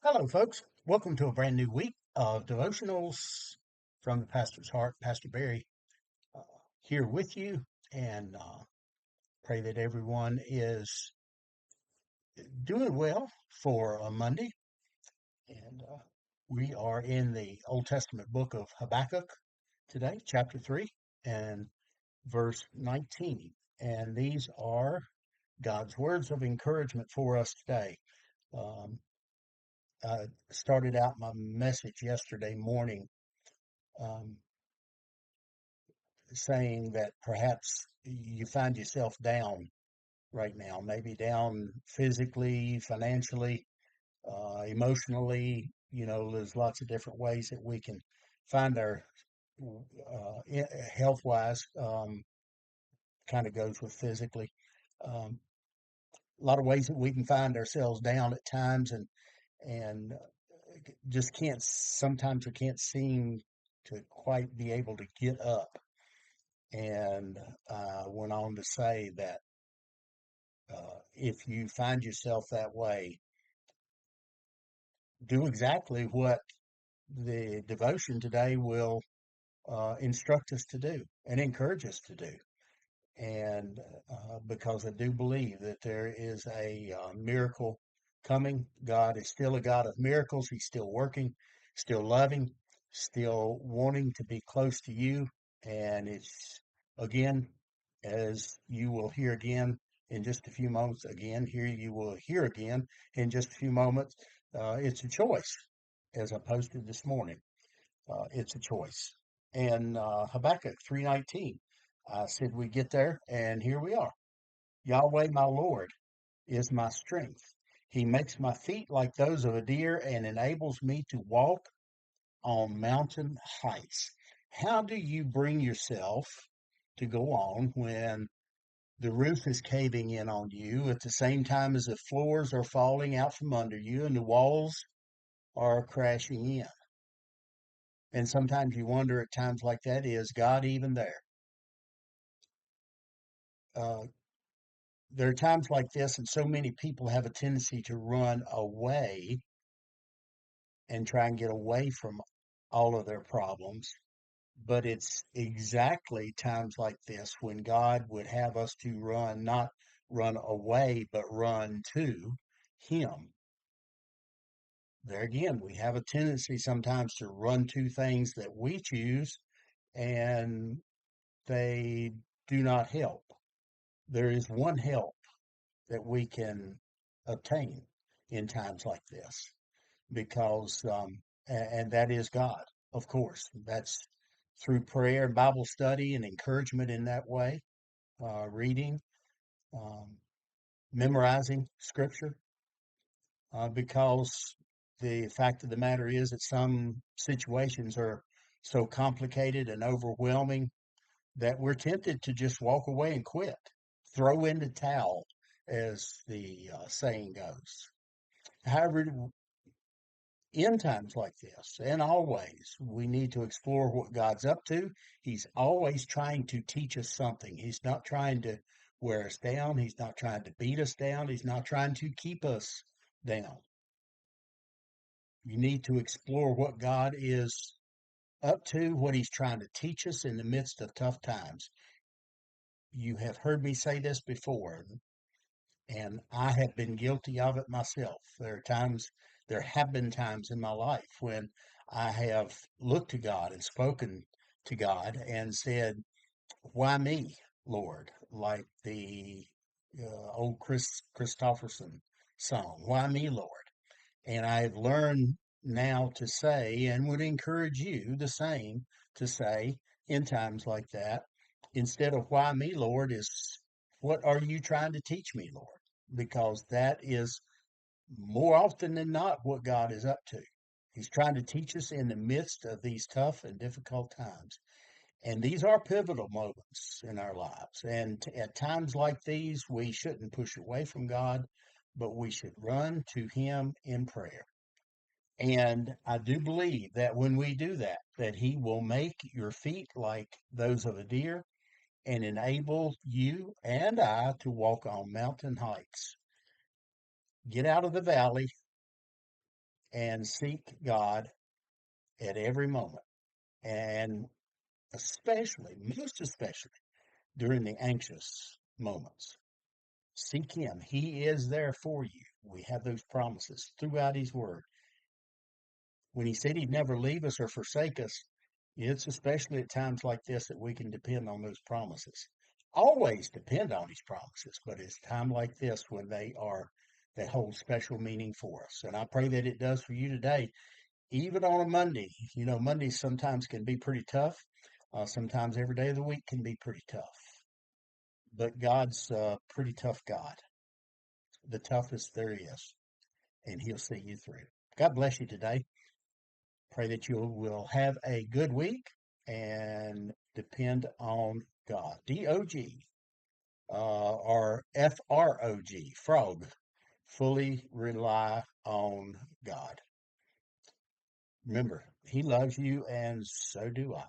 Hello, folks. Welcome to a brand new week of devotionals from the Pastor's Heart. Pastor Barry uh, here with you, and pray that everyone is doing well for a Monday. And we are in the Old Testament book of Habakkuk today, chapter 3 and verse 19. And these are God's words of encouragement for us today. Um, I started out my message yesterday morning um, saying that perhaps you find yourself down right now, maybe down physically, financially, emotionally. There's lots of different ways that we can find our health wise, kind of goes with physically. Um, a lot of ways that we can find ourselves down at times and just sometimes we can't seem to quite be able to get up. And went on to say that if you find yourself that way, do exactly what the devotion today will instruct us to do and encourage us to do. And because I do believe that there is a miracle coming. God is still a God of miracles. He's still working, still loving, still wanting to be close to you. And it's, again, as you will hear again in just a few moments, again, here you will hear again in just a few moments. It's a choice, as I posted this morning. It's a choice. And Habakkuk 3:19, I said we get there, and here we are. Yahweh, my Lord, is my strength. He makes my feet like those of a deer and enables me to walk on mountain heights. How do you bring yourself to go on when the roof is caving in on you at the same time as the floors are falling out from under you and the walls are crashing in? And sometimes you wonder at times like that, is God even there? Uh, there are times like this, and so many people have a tendency to run away and try and get away from all of their problems. But it's exactly times like this when God would have us to run, not run away, but run to Him. There again, we have a tendency sometimes to run to things that we choose and they do not help. There is one help that we can obtain in times like this because, and that is God, of course. That's through prayer and Bible study and encouragement in that way, reading, um, memorizing scripture, because the fact of the matter is that some situations are so complicated and overwhelming that we're tempted to just walk away and quit, throw in the towel, as the saying goes. However, in times like this, and always, we need to explore what God's up to. He's always trying to teach us something. He's not trying to wear us down. He's not trying to beat us down. He's not trying to keep us down. You need to explore what God is up to, what He's trying to teach us in the midst of tough times. You have heard me say this before, and I have been guilty of it myself. There have been times in my life when I have looked to God and spoken to God and said, "Why me, Lord?" Like the old Christopherson song, "Why me, Lord?" And I've learned now to say, and would encourage you the same to say in times like that, instead of "Why me, Lord?" is "What are you trying to teach me, Lord?" Because that is more often than not what God is up to. He's trying to teach us in the midst of these tough and difficult times. And these are pivotal moments in our lives. And at times like these, we shouldn't push away from God, but we should run to Him in prayer. And I do believe that when we do that, that He will make your feet like those of a deer and enable you and I to walk on mountain heights. Get out of the valley and seek God at every moment, and especially, most especially, during the anxious moments. Seek Him. He is there for you. We have those promises throughout His Word. When He said He'd never leave us or forsake us, it's especially at times like this that we can depend on those promises. Always depend on His promises, but it's time like this when they hold special meaning for us. And I pray that it does for you today, even on a Monday. You know, Mondays sometimes can be pretty tough. Sometimes every day of the week can be pretty tough. But God's a pretty tough God, the toughest there is, and He'll see you through. God bless you today. Pray that you will have a good week and depend on God. DOG or FROG, frog. Fully rely on God. Remember, He loves you, and so do I.